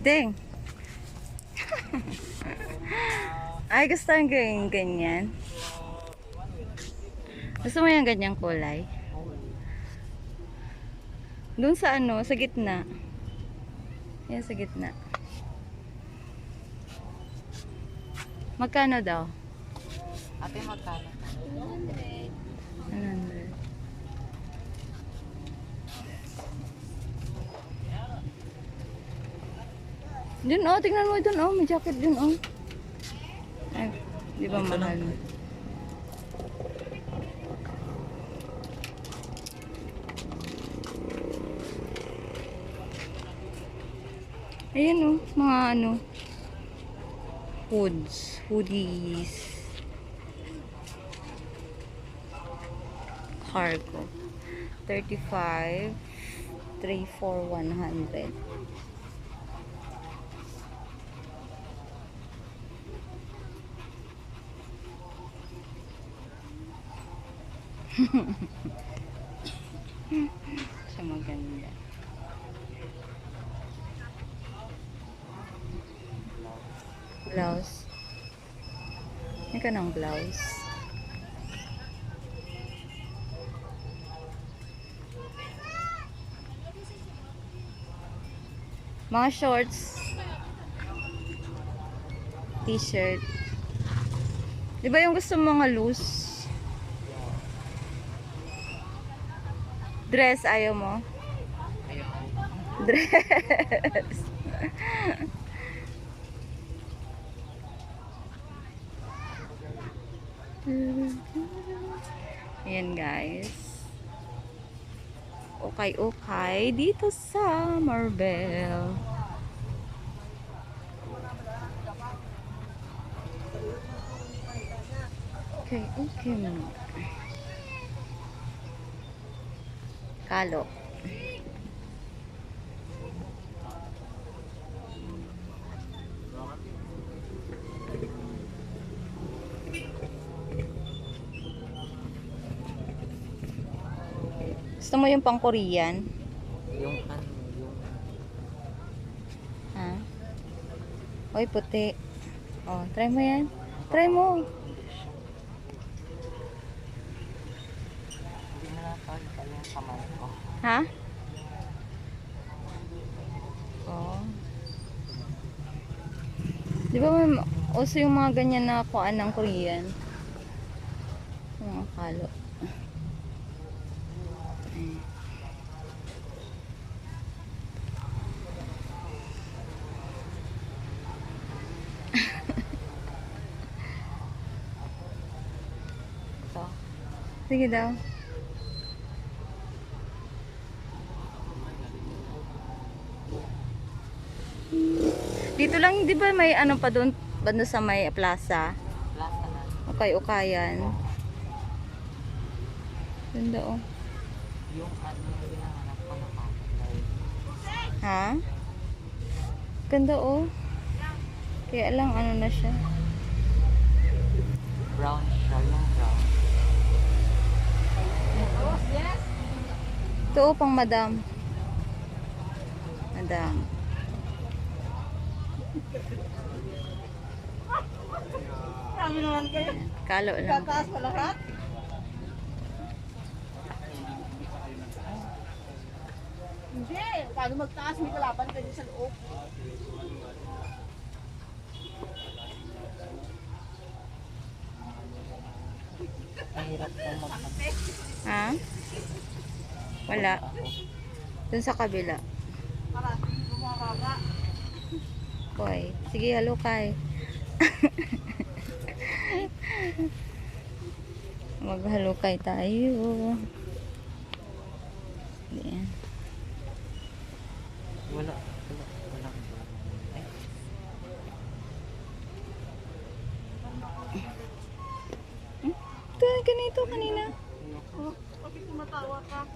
Ding! Ay, gusto ang gawin ganyan. Gusto mo yung ganyang kulay? Doon sa ano, sa gitna. Yan sa gitna. Magkano daw? Ate, magkano? 100. Dun oh, tingnan mo dun oh, may jacket dun oh. Ay, di ba mahal? Ayan oh, mga ano, hoods, hoodies, cargo. 35, 3 for 100. Siya maganda. Blouse. May ka ng blouse. Mga shorts. T-shirt. Di ba yung gusto mo mga loose? Dress, ayaw mo? Dress. Ayan guys. Okay dito sa Marvel. Okay mo. Kalo. Gusto mo yung pang Korean? Yung ano, yung... Ha? Oy, puti. Oh, try mo yan. Try mo. Hindi na napagod pala yung kamay ko. Ha? Oh. Di ba may uso yung mga ganyan na kuan ng Korean? Mga kalo. Ayan. Ito. Sige daw. Dito lang, di ba may ano pa doon, banda sa may plaza? Plaza na. Ukay-ukayan. Ganda oh. Yung ano yung hinahanap ko na kapatid. Ha? Ganda oh. Kaya lang ano na siya. Brown siya, yung brown. Ito oh, pang madam. Madam. Marami naman kayo. Kalo lang. Tataas pa lahat. Hindi. Paano magtaas? May kalaban kayo sa loob. Mahirap na magpapit. Ha? Wala. Dun sa kabila. Parating bumababa. Koy. Sige, halo kay. Maghalukay tayo. Ayan. Wala. Ito, ganito kanina. Bakit tumatawa ka?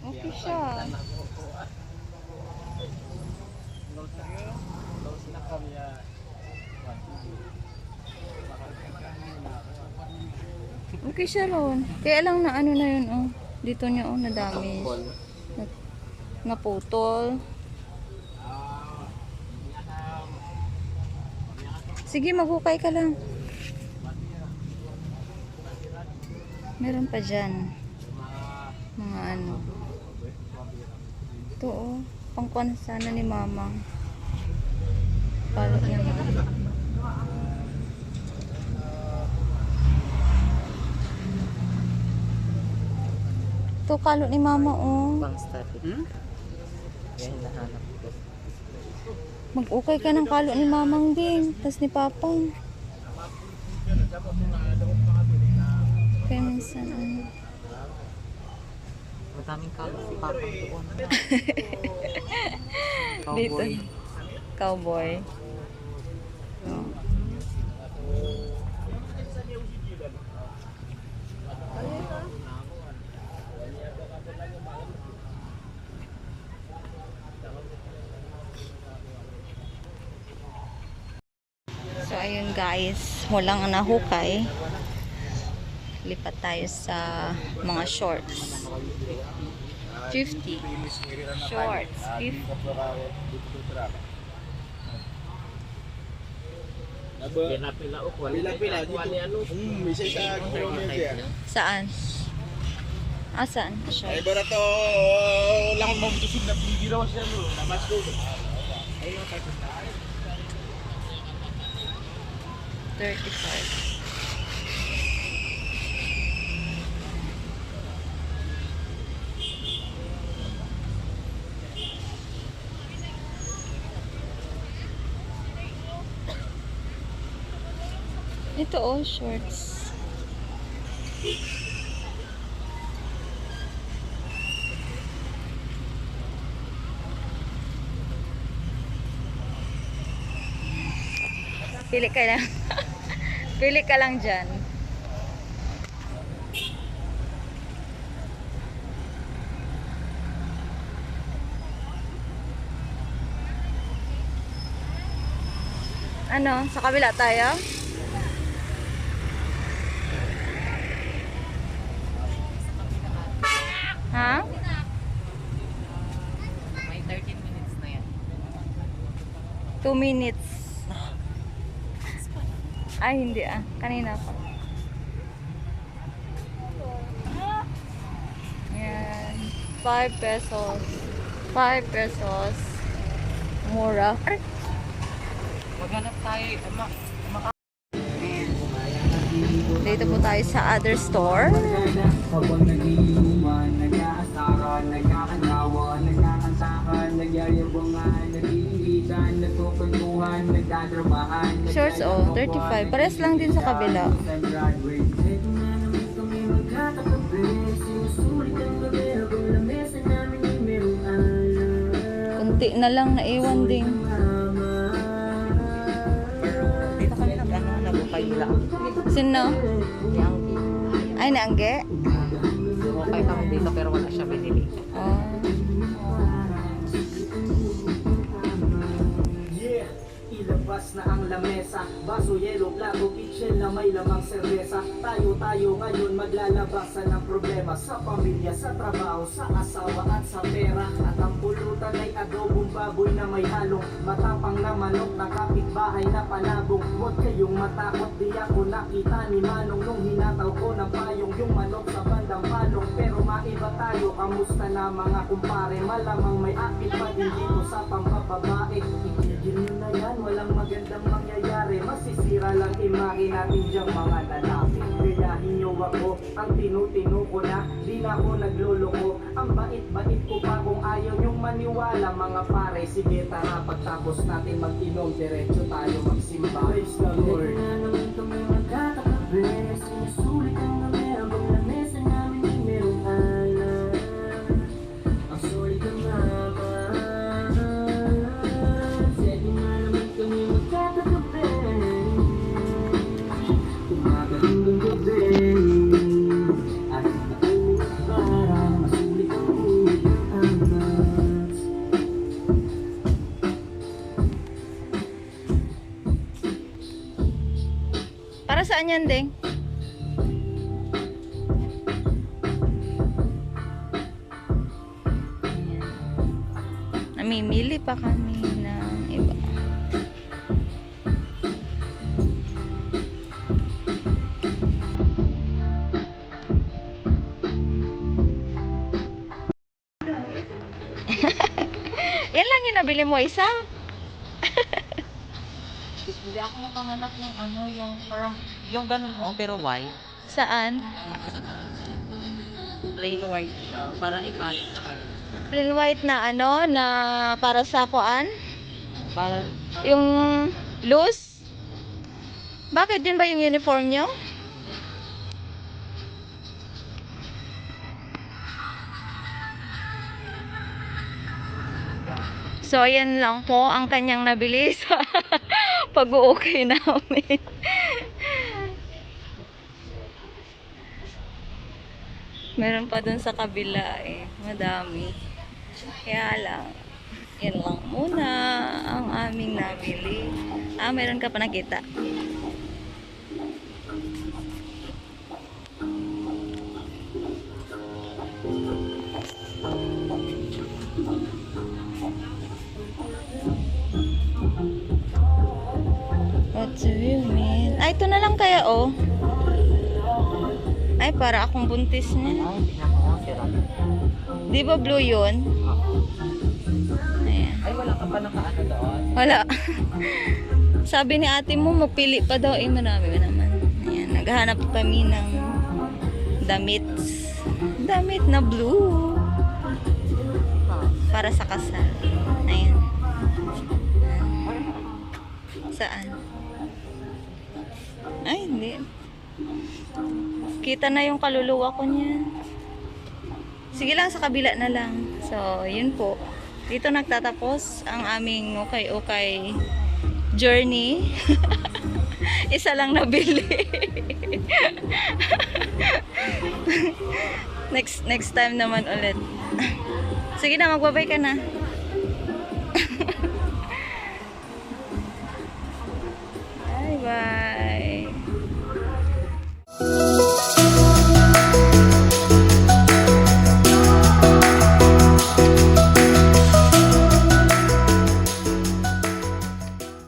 Okay siya. Okay siya ron. Kaya lang na ano na yun, oh. Dito niya, oh, na-damage. Naputol. Sige, maghukay ka lang. Meron pa dyan. Mga ano. Ito, oh. Pangkuan sana ni mama. Palot niya mga. Ito, kalot ni mama, oh. Pang static. Yan hinahanap ko. Mag-ukay ka ng kalot ni mamang ding. Tas ni papang. Kaya minsan, ano. Madaming kalos si Papa doon. Dito. Cowboy. Cowboy. Oh. So, ayun guys. Walang nahukay. Lipat tayo sa mga shorts. 50. Shorts. 50. Pila-pila o Pila-pila dito. Bisa sa kilometer. Saan? Saan? Ay Shorts. barato lang mo tusig na bigiraw siya mo. Namas ko. Ayun ka. 35. Ito, oh, shorts. Pili ka lang. Pili ka lang dyan. Ano? Sa kabila tayo? Ha? May 13 minutes na yan. 2 minutes. Ay, hindi ah. Kanina pa. Yan. 5 pesos. 5 pesos. Mura. Ay, Maghanap tayo. dito po tayo sa other store. Habang nagiinuman, nag-aasaran, nagkakantawa, nagkakantakan, nagyayabangan, nag-iingitan, nagkukwentuhan, nagtatrabahan. Shorts, oh, 35. Pares lang din sa kabila. Kunti na lang naiwan din. Dito kami nag-ano, nag-ukay lang. Sino? Yang Ay, naangge? okay kami dito pero wala siya binili. Oh. Yeah, ilabas na ang lamesa, baso, yelo, plato, kitchen na may lamang serbesa. Tayo ngayon maglalabasan ng problema sa pamilya, sa trabaho, sa asawa at sa pera. At ang pulutan ay adobong baboy na may halong matapang na manok na kapitbahay na panabong. Huwag kayong matakot, di ako nakita ni Manong nung hinataw ko ng payong yung manok sa bandang palong. Pero maiba tayo, kamusta na mga kumpare? Malamang may akit pa din dito sa pampababae. Itigil nyo na yan, walang magandang mangyayari. Masisira lang imahe natin diyang mga lalaki. Gayahin nyo ako, ang tinutino ko na, di na ako nagluloko. Ang bait-bait ko pa kung ayaw nyong maniwala mga pare. Sige tara, pagtapos natin mag-inom, diretso tayo magsimba. Praise the Lord. Na naman kami magkakatabi, sinusulit ang namerang bang lamesa namin ay merong alam. Ang sorry ka mama. Sige na naman kami magkakatabi, kumagaling gabi. At nakulit para masulit ang ulit ng amas. Para saan yan, Deng? mamimili pa kami ng iba. Yan lang yung nabili mo, isa? Hindi ako makanganap ng ano, yung parang, yung ganun mo, pero white. Saan? Plain white siya, parang ikalit. Plain white na ano, na para sa kuan? Parang, Yung loose? Bakit din ba yung uniform nyo? So, ayan lang po ang kanyang nabili sa pag-uukay namin. Meron pa dun sa kabila eh. Madami. Kaya lang. Yan lang muna ang aming nabili. Ah, meron ka pa nakita. What do you mean? Ay, ito na lang kaya, oh. Ay, para akong buntis niya. ay, pinaka-sira. Di ba blue yun? Ayan. Ay, wala ka pa nakaano doon. Wala. Sabi ni ate mo, magpili pa daw. Eh, marami naman. Ayan, naghahanap kami ng damit. Damit na blue. Para sa kasal. Ayan. Saan? Ay, hindi. Kita na yung kaluluwa ko niyan. Sige lang, sa kabila na lang. So, yun po. Dito nagtatapos ang aming ukay-ukay journey. Isa lang nabili. next time naman ulit. Sige na, magbabay ka na. Bye bye.